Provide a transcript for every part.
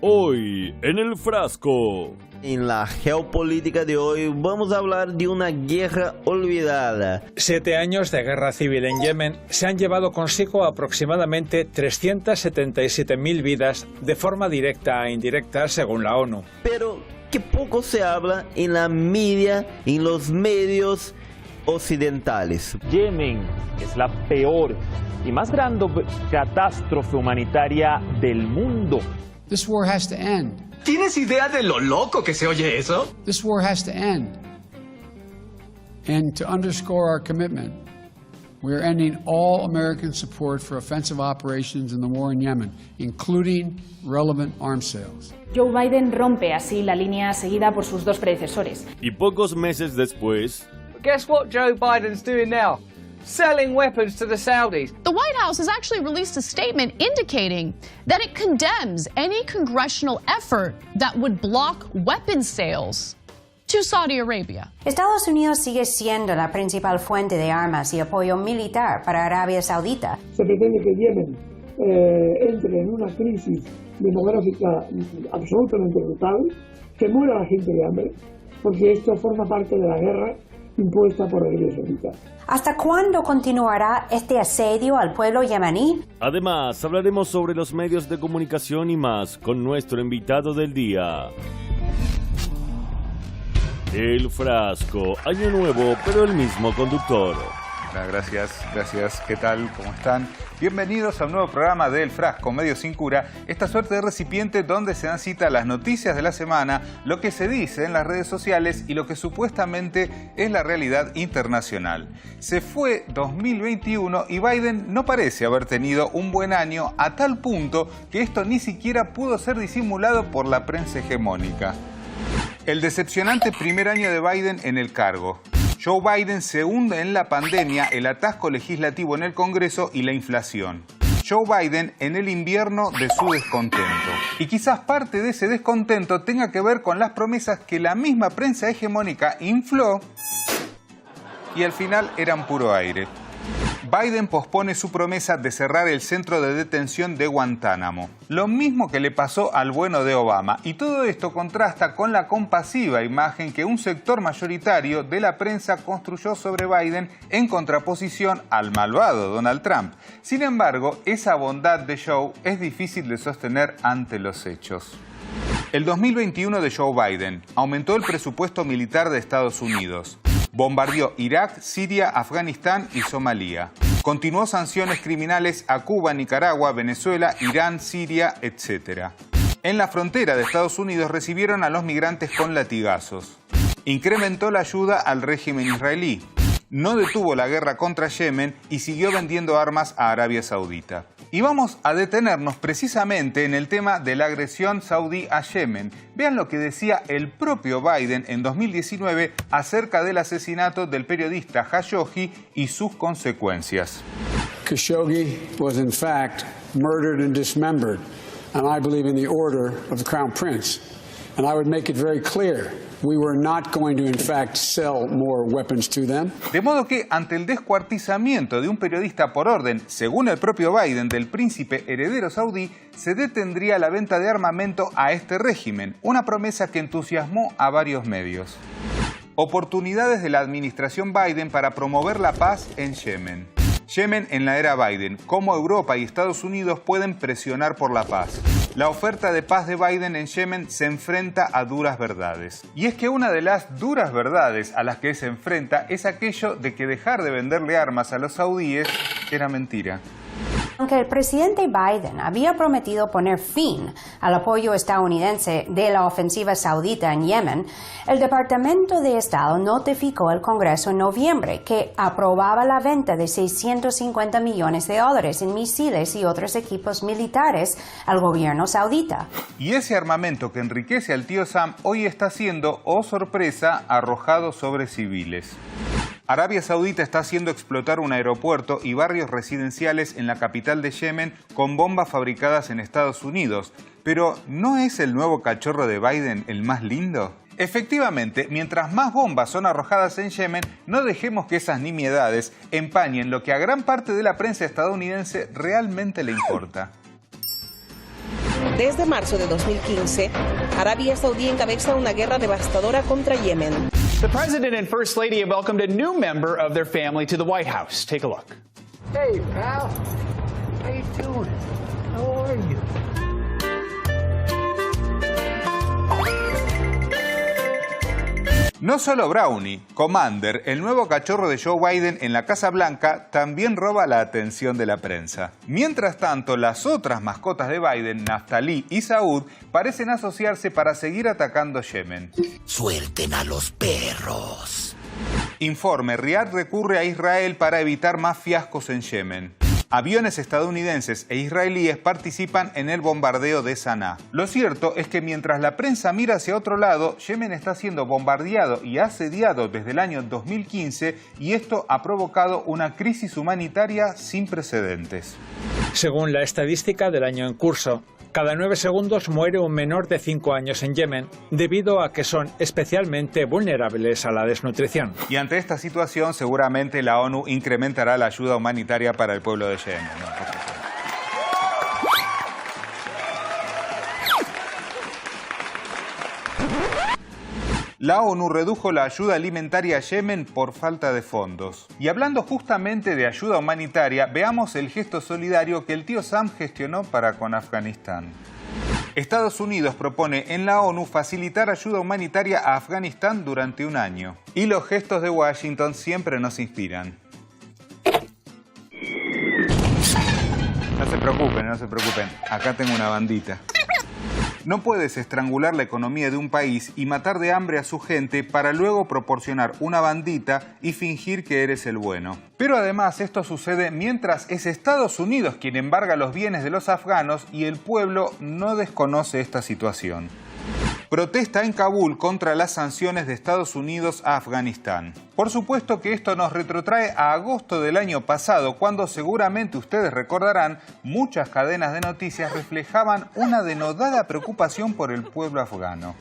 Hoy en el frasco. En la geopolítica de hoy vamos a hablar de una guerra olvidada. 7 años de guerra civil en Yemen se han llevado consigo aproximadamente 377.000 vidas de forma directa e indirecta según la ONU. Pero que poco se habla en la media, en los medios occidentales. Yemen es la peor y más grande catástrofe humanitaria del mundo. This war has to end. ¿Tienes idea de lo loco que se oye eso? This war has to end. And to underscore our commitment, we are ending all American support for offensive operations in the war in Yemen, including relevant arms sales. Joe Biden rompe así la línea seguida por sus dos predecesores. Y pocos meses después... Guess what Joe Biden's doing now? Selling weapons to the Saudis. The White House has actually released a statement indicating that it condemns any congressional effort that would block weapons sales to Saudi Arabia. Estados Unidos sigue siendo la principal fuente de armas y apoyo militar para Arabia Saudita. Se pretende que Yemen entre en una crisis demográfica absolutamente brutal, que muera la gente de hambre, porque esto forma parte de la guerra impuesta por Arabia Saudita. ¿Hasta cuándo continuará este asedio al pueblo yemení? Además, hablaremos sobre los medios de comunicación y más con nuestro invitado del día. El frasco, año nuevo, pero el mismo conductor. Gracias. ¿Qué tal? ¿Cómo están? Bienvenidos al nuevo programa de El Frasco, Medio Sin Cura, esta suerte de recipiente donde se dan cita las noticias de la semana, lo que se dice en las redes sociales y lo que supuestamente es la realidad internacional. Se fue 2021 y Biden no parece haber tenido un buen año, a tal punto que esto ni siquiera pudo ser disimulado por la prensa hegemónica. El decepcionante primer año de Biden en el cargo. Joe Biden se hunde en la pandemia, el atasco legislativo en el Congreso y la inflación. Joe Biden en el invierno de su descontento. Y quizás parte de ese descontento tenga que ver con las promesas que la misma prensa hegemónica infló y al final eran puro aire. Biden pospone su promesa de cerrar el centro de detención de Guantánamo. Lo mismo que le pasó al bueno de Obama. Y todo esto contrasta con la compasiva imagen que un sector mayoritario de la prensa construyó sobre Biden en contraposición al malvado Donald Trump. Sin embargo, esa bondad de Joe es difícil de sostener ante los hechos. El 2021 de Joe Biden aumentó el presupuesto militar de Estados Unidos. Bombardeó Irak, Siria, Afganistán y Somalia. Continuó sanciones criminales a Cuba, Nicaragua, Venezuela, Irán, Siria, etc. En la frontera de Estados Unidos recibieron a los migrantes con latigazos. Incrementó la ayuda al régimen israelí. No detuvo la guerra contra Yemen y siguió vendiendo armas a Arabia Saudita. Y vamos a detenernos precisamente en el tema de la agresión saudí a Yemen. Vean lo que decía el propio Biden en 2019 acerca del asesinato del periodista Khashoggi y sus consecuencias. Khashoggi was in fact murdered and dismembered, and I believe in the order of the Crown Prince. And I would make it very clear, we were not going to in fact sell more weapons to them. De modo que ante el descuartizamiento de un periodista por orden, según el propio Biden, del príncipe heredero saudí, se detendría la venta de armamento a este régimen, una promesa que entusiasmó a varios medios. Oportunidades de la administración Biden para promover la paz en Yemen. Yemen en la era Biden, cómo Europa y Estados Unidos pueden presionar por la paz. La oferta de paz de Biden en Yemen se enfrenta a duras verdades. Y es que una de las duras verdades a las que se enfrenta es aquello de que dejar de venderle armas a los saudíes era mentira. Aunque el presidente Biden había prometido poner fin al apoyo estadounidense de la ofensiva saudita en Yemen, el Departamento de Estado notificó al Congreso en noviembre que aprobaba la venta de $650 millones en misiles y otros equipos militares al gobierno saudita. Y ese armamento que enriquece al tío Sam hoy está siendo, oh sorpresa, arrojado sobre civiles. Arabia Saudita está haciendo explotar un aeropuerto y barrios residenciales en la capital de Yemen con bombas fabricadas en Estados Unidos. Pero, ¿no es el nuevo cachorro de Biden el más lindo? Efectivamente, mientras más bombas son arrojadas en Yemen, no dejemos que esas nimiedades empañen lo que a gran parte de la prensa estadounidense realmente le importa. Desde marzo de 2015, Arabia Saudí encabeza una guerra devastadora contra Yemen. The President and First Lady have welcomed a new member of their family to the White House. Take a look. Hey, pal. How you doing? How are you? No solo Brownie, Commander, el nuevo cachorro de Joe Biden en la Casa Blanca, también roba la atención de la prensa. Mientras tanto, las otras mascotas de Biden, Naftali y Saud, parecen asociarse para seguir atacando Yemen. ¡Suelten a los perros! Informe, Riad recurre a Israel para evitar más fiascos en Yemen. Aviones estadounidenses e israelíes participan en el bombardeo de Saná. Lo cierto es que mientras la prensa mira hacia otro lado, Yemen está siendo bombardeado y asediado desde el año 2015 y esto ha provocado una crisis humanitaria sin precedentes. Según la estadística del año en curso, cada 9 segundos muere un menor de 5 años en Yemen debido a que son especialmente vulnerables a la desnutrición. Y ante esta situación, seguramente la ONU incrementará la ayuda humanitaria para el pueblo de Yemen, ¿no? La ONU redujo la ayuda alimentaria a Yemen por falta de fondos. Y hablando justamente de ayuda humanitaria, veamos el gesto solidario que el tío Sam gestionó para con Afganistán. Estados Unidos propone en la ONU facilitar ayuda humanitaria a Afganistán durante un año. Y los gestos de Washington siempre nos inspiran. No se preocupen, no se preocupen. Acá tengo una bandita. No puedes estrangular la economía de un país y matar de hambre a su gente para luego proporcionar una bandita y fingir que eres el bueno. Pero además esto sucede mientras es Estados Unidos quien embarga los bienes de los afganos y el pueblo no desconoce esta situación. Protesta en Kabul contra las sanciones de Estados Unidos a Afganistán. Por supuesto que esto nos retrotrae a agosto del año pasado, cuando seguramente ustedes recordarán, muchas cadenas de noticias reflejaban una denodada preocupación por el pueblo afgano.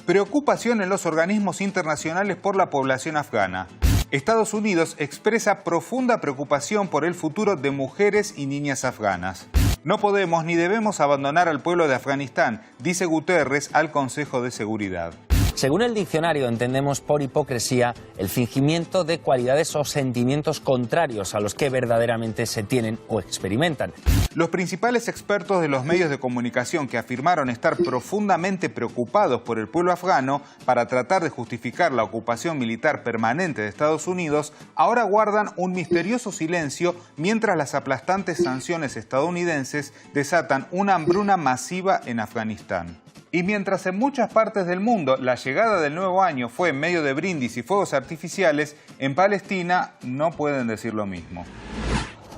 Preocupación en los organismos internacionales por la población afgana. Estados Unidos expresa profunda preocupación por el futuro de mujeres y niñas afganas. No podemos ni debemos abandonar al pueblo de Afganistán, dice Guterres al Consejo de Seguridad. Según el diccionario, entendemos por hipocresía el fingimiento de cualidades o sentimientos contrarios a los que verdaderamente se tienen o experimentan. Los principales expertos de los medios de comunicación que afirmaron estar profundamente preocupados por el pueblo afgano para tratar de justificar la ocupación militar permanente de Estados Unidos, ahora guardan un misterioso silencio mientras las aplastantes sanciones estadounidenses desatan una hambruna masiva en Afganistán. Y mientras en muchas partes del mundo la llegada del nuevo año fue en medio de brindis y fuegos artificiales, en Palestina no pueden decir lo mismo.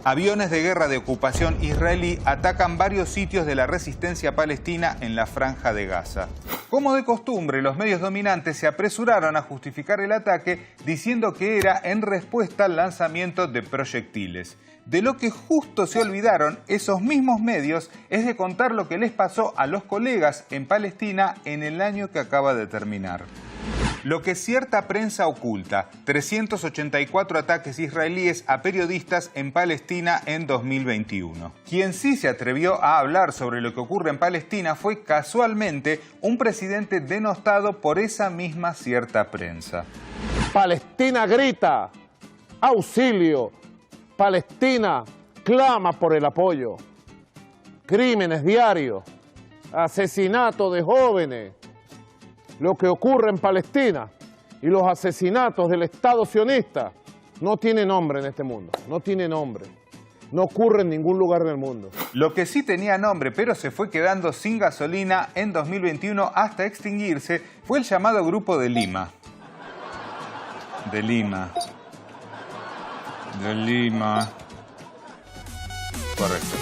Aviones de guerra de ocupación israelí atacan varios sitios de la resistencia palestina en la Franja de Gaza. Como de costumbre, los medios dominantes se apresuraron a justificar el ataque diciendo que era en respuesta al lanzamiento de proyectiles. De lo que justo se olvidaron esos mismos medios es de contar lo que les pasó a los colegas en Palestina en el año que acaba de terminar. Lo que cierta prensa oculta, 384 ataques israelíes a periodistas en Palestina en 2021. Quien sí se atrevió a hablar sobre lo que ocurre en Palestina fue casualmente un presidente denostado por esa misma cierta prensa. Palestina grita, auxilio. Palestina clama por el apoyo. Crímenes diarios, asesinatos de jóvenes. Lo que ocurre en Palestina y los asesinatos del Estado sionista no tiene nombre en este mundo, no tiene nombre. No ocurre en ningún lugar del mundo. Lo que sí tenía nombre, pero se fue quedando sin gasolina en 2021 hasta extinguirse, fue el llamado Grupo de Lima. De Lima. Correcto.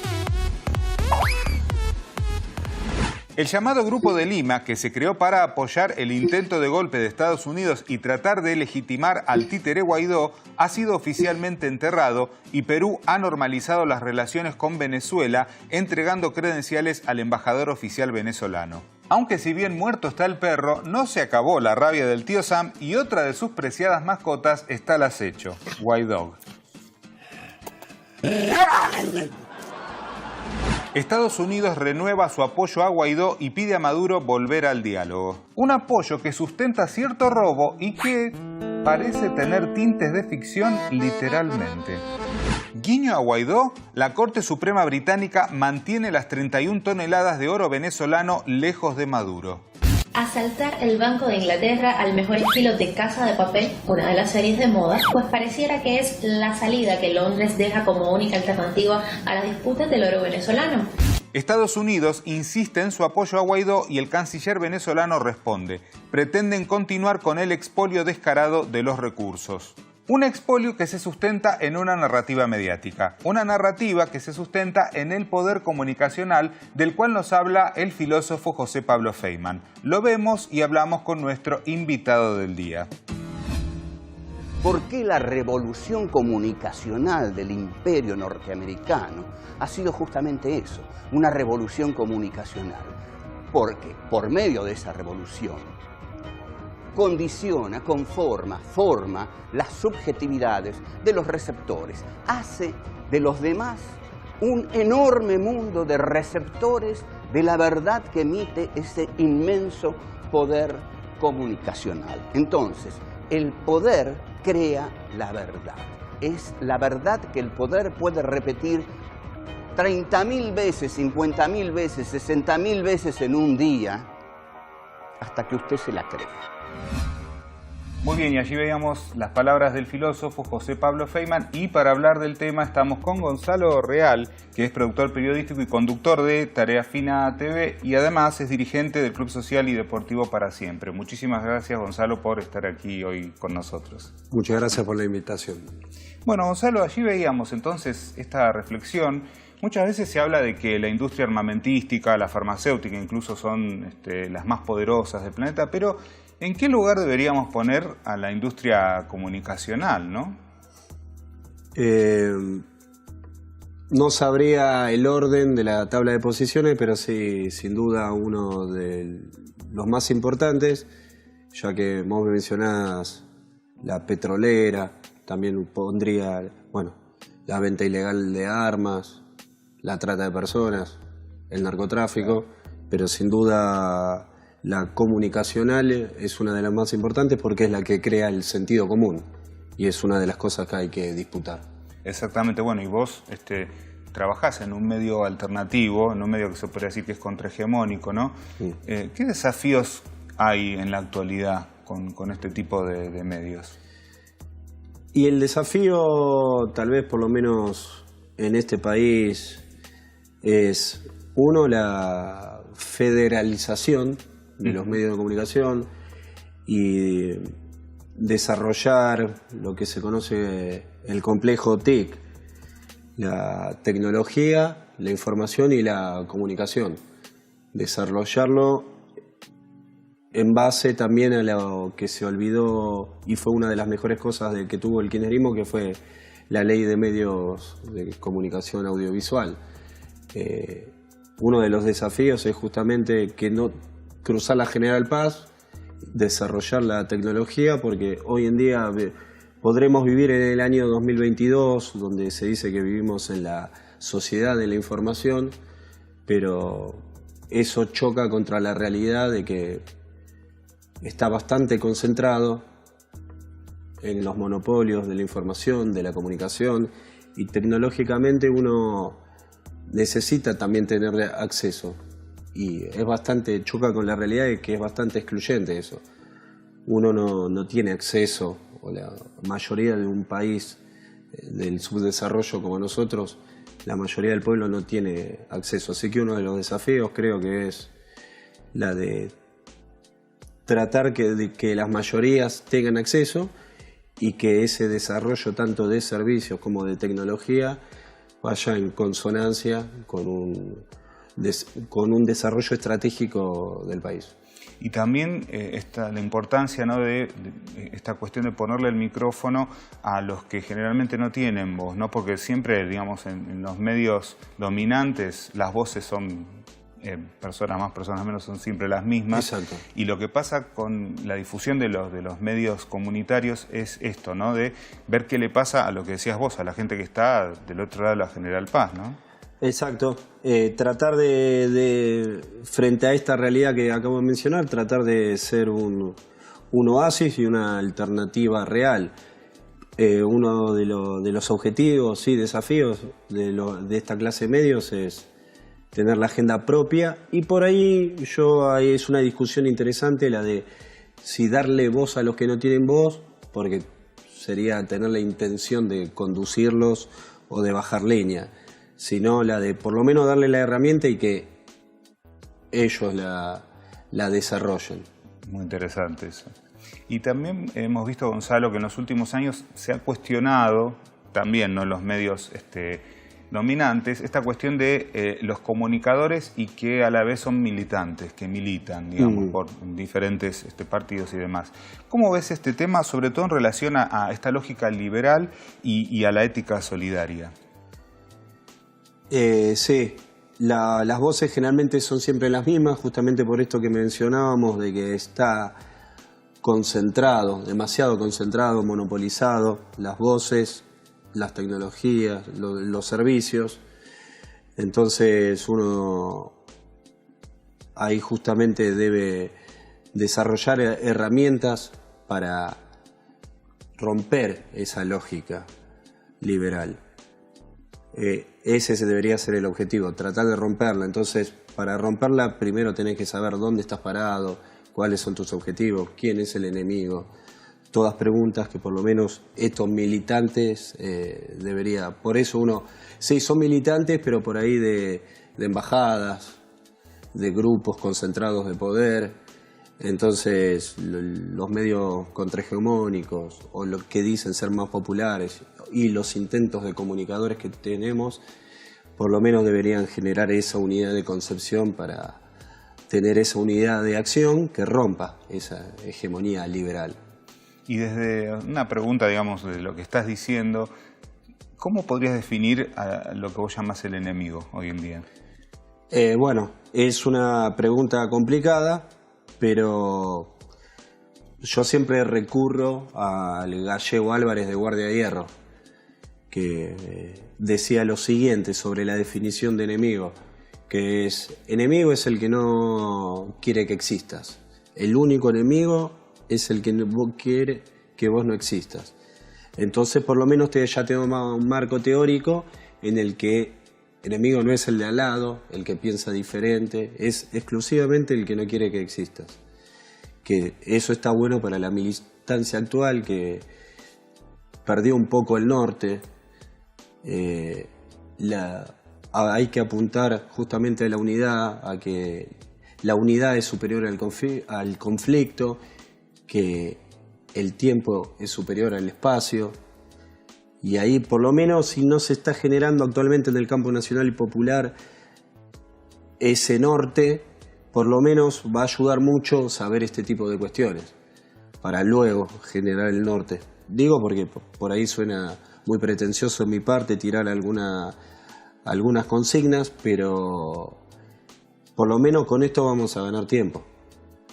El llamado Grupo de Lima, que se creó para apoyar el intento de golpe de Estados Unidos y tratar de legitimar al títere Guaidó, ha sido oficialmente enterrado y Perú ha normalizado las relaciones con Venezuela, entregando credenciales al embajador oficial venezolano. Aunque si bien muerto está el perro, no se acabó la rabia del tío Sam y otra de sus preciadas mascotas está al acecho, Guaidó. Estados Unidos renueva su apoyo a Guaidó y pide a Maduro volver al diálogo. Un apoyo que sustenta cierto robo y que parece tener tintes de ficción literalmente. Guiño a Guaidó, la Corte Suprema Británica mantiene las 31 toneladas de oro venezolano lejos de Maduro. Asaltar el Banco de Inglaterra al mejor estilo de Casa de Papel, una de las series de moda, pues pareciera que es la salida que Londres deja como única alternativa a las disputas del oro venezolano. Estados Unidos insiste en su apoyo a Guaidó y el canciller venezolano responde. Pretenden continuar con el expolio descarado de los recursos. Un expolio que se sustenta en una narrativa mediática, una narrativa que se sustenta en el poder comunicacional del cual nos habla el filósofo José Pablo Feynman. Lo vemos y hablamos con nuestro invitado del día. ¿Por qué la revolución comunicacional del imperio norteamericano ha sido justamente eso, una revolución comunicacional? Porque por medio de esa revolución condiciona, forma las subjetividades de los receptores, hace de los demás un enorme mundo de receptores de la verdad que emite ese inmenso poder comunicacional. Entonces, el poder crea la verdad. Es la verdad que el poder puede repetir 30.000 veces, 50.000 veces, 60.000 veces en un día, hasta que usted se la crea. Muy bien, y allí veíamos las palabras del filósofo José Pablo Feynman, y para hablar del tema estamos con Gonzalo Real, que es productor periodístico y conductor de Tarea Fina TV y además es dirigente del Club Social y Deportivo Para Siempre. Muchísimas gracias, Gonzalo, por estar aquí hoy con nosotros. Muchas gracias por la invitación. Bueno, Gonzalo, allí veíamos entonces esta reflexión. Muchas veces se habla de que la industria armamentística, la farmacéutica incluso son las más poderosas del planeta, pero ¿en qué lugar deberíamos poner a la industria comunicacional, no? No sabría el orden de la tabla de posiciones, pero sí, sin duda, uno de los más importantes, ya que vos mencionás la petrolera, también pondría, bueno, la venta ilegal de armas, la trata de personas, el narcotráfico, pero sin duda la comunicacional es una de las más importantes porque es la que crea el sentido común y es una de las cosas que hay que disputar. Exactamente, bueno, y vos trabajás en un medio alternativo, en un medio que se podría decir que es contrahegemónico, ¿no? Sí. ¿Qué desafíos hay en la actualidad con este tipo de medios? Y el desafío, tal vez por lo menos en este país, es uno, la federalización de los medios de comunicación y desarrollar lo que se conoce el complejo TIC, la tecnología, la información y la comunicación. Desarrollarlo en base también a lo que se olvidó y fue una de las mejores cosas que tuvo el kirchnerismo, que fue la ley de medios de comunicación audiovisual. Uno de los desafíos es justamente que no cruzar la General Paz, desarrollar la tecnología, porque hoy en día podremos vivir en el año 2022, donde se dice que vivimos en la sociedad de la información, pero eso choca contra la realidad de que está bastante concentrado en los monopolios de la información, de la comunicación, y tecnológicamente uno necesita también tener acceso. Y es bastante, choca con la realidad de que es bastante excluyente eso. Uno no tiene acceso, o la mayoría de un país del subdesarrollo como nosotros, la mayoría del pueblo no tiene acceso. Así que uno de los desafíos creo que es la de tratar de que las mayorías tengan acceso y que ese desarrollo tanto de servicios como de tecnología vaya en consonancia con un desarrollo estratégico del país. Y también la importancia, ¿no?, de esta cuestión de ponerle el micrófono a los que generalmente no tienen voz, ¿no? Porque siempre, digamos, en los medios dominantes las voces son personas más, personas menos, son siempre las mismas. Exacto. Y lo que pasa con la difusión de los medios comunitarios es esto, ¿no?, de ver qué le pasa a lo que decías vos, a la gente que está del otro lado de la General Paz, ¿no? Exacto. Tratar de, frente a esta realidad que acabo de mencionar, tratar de ser un oasis y una alternativa real. Uno de los objetivos y desafíos de esta clase de medios es tener la agenda propia, y por ahí es una discusión interesante la de si darle voz a los que no tienen voz, porque sería tener la intención de conducirlos o de bajar leña, sino la de por lo menos darle la herramienta y que ellos la desarrollen. Muy interesante eso. Y también hemos visto, Gonzalo, que en los últimos años se ha cuestionado, también no en los medios dominantes, esta cuestión de los comunicadores y que a la vez son militantes, que militan, digamos, por diferentes partidos y demás. ¿Cómo ves este tema, sobre todo en relación a esta lógica liberal y a la ética solidaria? Sí, las voces generalmente son siempre las mismas, justamente por esto que mencionábamos, de que está concentrado, demasiado concentrado, monopolizado, las voces, las tecnologías, los servicios. Entonces uno ahí justamente debe desarrollar herramientas para romper esa lógica liberal. Ese debería ser el objetivo, tratar de romperla. Entonces, para romperla primero tenés que saber dónde estás parado, cuáles son tus objetivos, quién es el enemigo. Todas preguntas que por lo menos estos militantes debería. Por eso uno, sí, son militantes, pero por ahí de embajadas, de grupos concentrados de poder. Entonces los medios contrahegemónicos o los que dicen ser más populares y los intentos de comunicadores que tenemos, por lo menos deberían generar esa unidad de concepción para tener esa unidad de acción que rompa esa hegemonía liberal. Y desde una pregunta, digamos, de lo que estás diciendo, ¿cómo podrías definir a lo que vos llamas el enemigo hoy en día? Bueno, es una pregunta complicada, pero yo siempre recurro al gallego Álvarez de Guardia de Hierro, que decía lo siguiente sobre la definición de enemigo, que enemigo es el que no quiere que existas. El único enemigo es el que quiere que vos no existas. Entonces, por lo menos ya tengo un marco teórico en el que enemigo no es el de al lado, el que piensa diferente, es exclusivamente el que no quiere que existas. Que eso está bueno para la militancia actual, que perdió un poco el norte. Hay que apuntar justamente a la unidad, a que la unidad es superior al conflicto, que el tiempo es superior al espacio, y ahí por lo menos si no se está generando actualmente en el campo nacional y popular ese norte, por lo menos va a ayudar mucho saber este tipo de cuestiones para luego generar el norte. Digo porque por ahí suena muy pretencioso en mi parte tirar algunas consignas, pero por lo menos con esto vamos a ganar tiempo.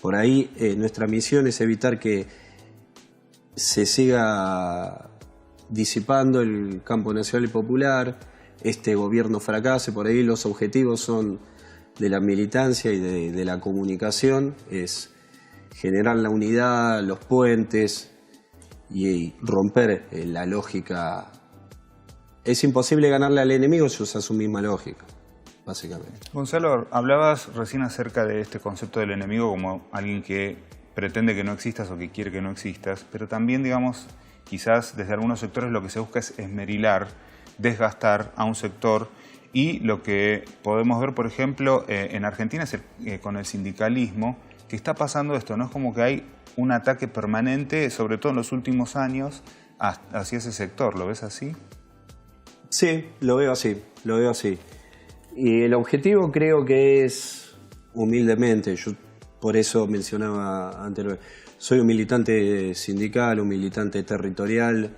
Por ahí nuestra misión es evitar que se siga disipando el campo nacional y popular, este gobierno fracase. Por ahí los objetivos son de la militancia y de la comunicación, es generar la unidad, los puentes y romper la lógica. Es imposible ganarle al enemigo si usa su misma lógica, básicamente. Gonzalo, hablabas recién acerca de este concepto del enemigo como alguien que pretende que no existas o que quiere que no existas, pero también, digamos, quizás desde algunos sectores lo que se busca es esmerilar, desgastar a un sector, y lo que podemos ver, por ejemplo, en Argentina es con el sindicalismo, que está pasando esto, ¿no? Es como que hay un ataque permanente, sobre todo en los últimos años, hacia ese sector. ¿Lo ves así? Sí, lo veo así. Y el objetivo creo que es, humildemente, yo por eso mencionaba anteriormente, soy un militante sindical, un militante territorial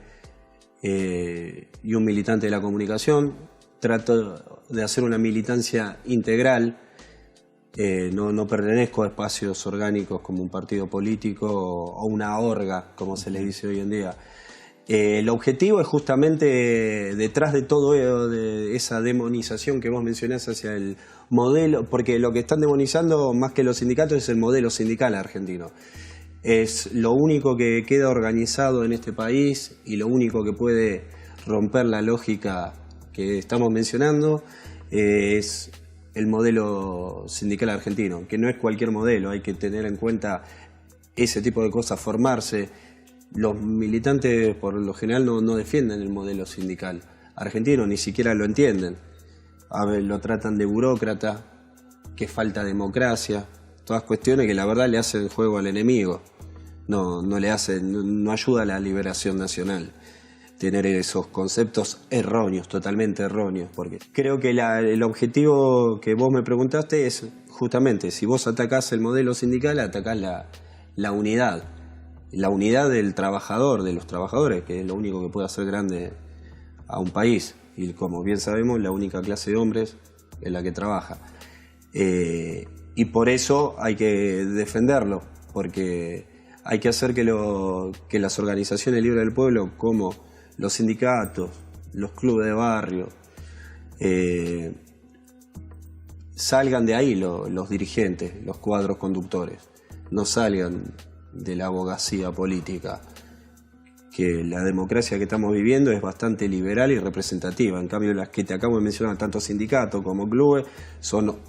y un militante de la comunicación. Trato de hacer una militancia integral. No pertenezco a espacios orgánicos como un partido político o una orga, como se les dice hoy en día. El objetivo es justamente detrás de todo de esa demonización que vos mencionás hacia el modelo, porque lo que están demonizando más que los sindicatos es el modelo sindical argentino. Es lo único que queda organizado en este país y lo único que puede romper la lógica que estamos mencionando es el modelo sindical argentino, que no es cualquier modelo, hay que tener en cuenta ese tipo de cosas, formarse. Los militantes por lo general no defienden el modelo sindical argentino, ni siquiera lo entienden. A ver, lo tratan de burócrata, que falta democracia, todas cuestiones que la verdad le hacen juego al enemigo. No ayuda a la liberación nacional tener esos conceptos erróneos, totalmente erróneos, porque creo que el objetivo que vos me preguntaste es justamente, si vos atacás el modelo sindical, atacás la unidad del trabajador, de los trabajadores, que es lo único que puede hacer grande a un país, y como bien sabemos, la única clase de hombres es la que trabaja. Y por eso hay que defenderlo, porque hay que hacer que las organizaciones libres del pueblo, como los sindicatos, los clubes de barrio, salgan de ahí los dirigentes, los cuadros conductores, no salgan de la abogacía política, que la democracia que estamos viviendo es bastante liberal y representativa. En cambio, las que te acabo de mencionar, tanto sindicatos como clubes, son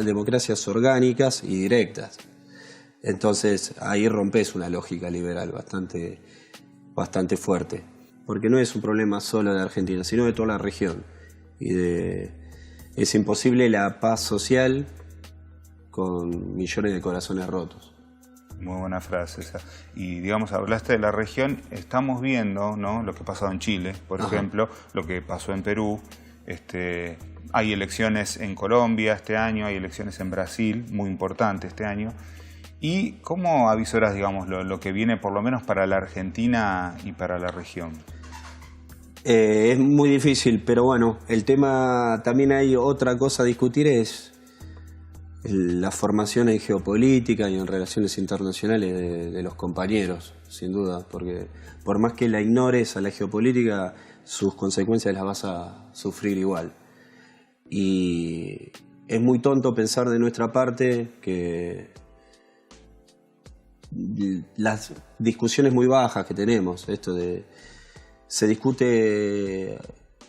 democracias orgánicas y directas. Entonces ahí rompes una lógica liberal bastante fuerte, porque no es un problema solo de Argentina, sino de toda la región. Es imposible la paz social con millones de corazones rotos. Muy buena frase esa. Y digamos, hablaste de la región, estamos viendo, ¿no?, lo que ha pasado en Chile, por ejemplo, lo que pasó en Perú. Hay elecciones en Colombia este año, hay elecciones en Brasil, muy importantes este año. ¿Y cómo avisoras, digamos, lo que viene por lo menos para la Argentina y para la región? Es muy difícil, pero bueno, el tema, también hay otra cosa a discutir, es la formación en geopolítica y en relaciones internacionales de los compañeros, sin duda, porque por más que la ignores a la geopolítica, sus consecuencias las vas a sufrir igual. Y es muy tonto pensar de nuestra parte que las discusiones muy bajas que tenemos, se discute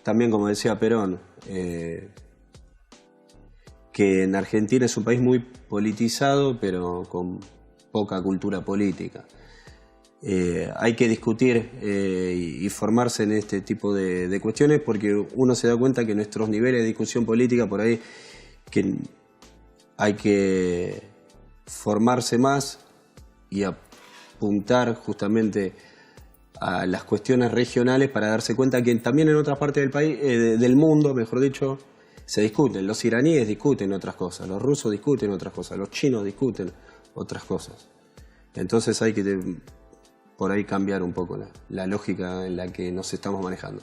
también, como decía Perón, que en Argentina es un país muy politizado, pero con poca cultura política. Hay que discutir y formarse en este tipo de cuestiones, porque uno se da cuenta que nuestros niveles de discusión política por ahí, que hay que formarse más y apuntar justamente a las cuestiones regionales para darse cuenta que también en otras partes del país, del mundo, mejor dicho, se discuten. Los iraníes discuten otras cosas, los rusos discuten otras cosas, los chinos discuten otras cosas. Entonces hay que por ahí cambiar un poco la lógica en la que nos estamos manejando.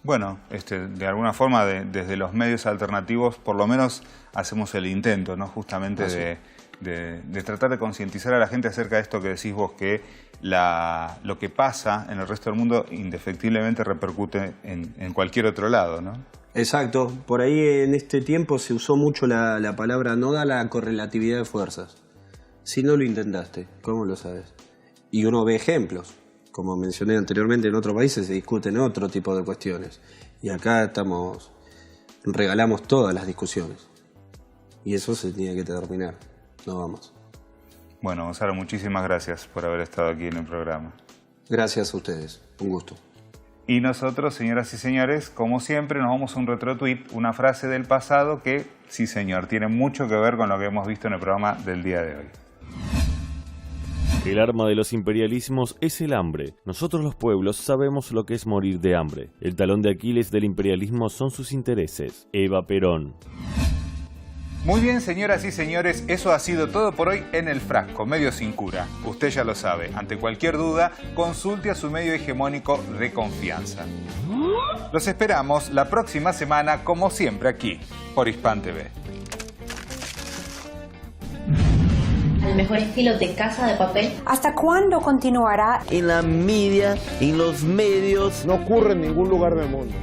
Bueno, de alguna forma desde los medios alternativos por lo menos hacemos el intento, ¿no?, justamente de tratar de concientizar a la gente acerca de esto que decís vos, que lo que pasa en el resto del mundo indefectiblemente repercute en cualquier otro lado, ¿no? Exacto. Por ahí en este tiempo se usó mucho la palabra, no da la correlatividad de fuerzas. Si no lo intentaste, ¿cómo lo sabes? Y uno ve ejemplos. Como mencioné anteriormente, en otros países se discuten otro tipo de cuestiones. Y acá regalamos todas las discusiones. Y eso se tiene que terminar. No vamos. Bueno, Gonzalo, muchísimas gracias por haber estado aquí en el programa. Gracias a ustedes. Un gusto. Y nosotros, señoras y señores, como siempre, nos vamos a un retro-tweet, una frase del pasado que, sí señor, tiene mucho que ver con lo que hemos visto en el programa del día de hoy. El arma de los imperialismos es el hambre. Nosotros los pueblos sabemos lo que es morir de hambre. El talón de Aquiles del imperialismo son sus intereses. Eva Perón. Muy bien, señoras y señores, eso ha sido todo por hoy en El Frasco, medio sin cura. Usted ya lo sabe, ante cualquier duda, consulte a su medio hegemónico de confianza. Los esperamos la próxima semana, como siempre, aquí, por Hispan TV. Al mejor estilo de Casa de Papel. ¿Hasta cuándo continuará? En la media, en los medios. No ocurre en ningún lugar del mundo.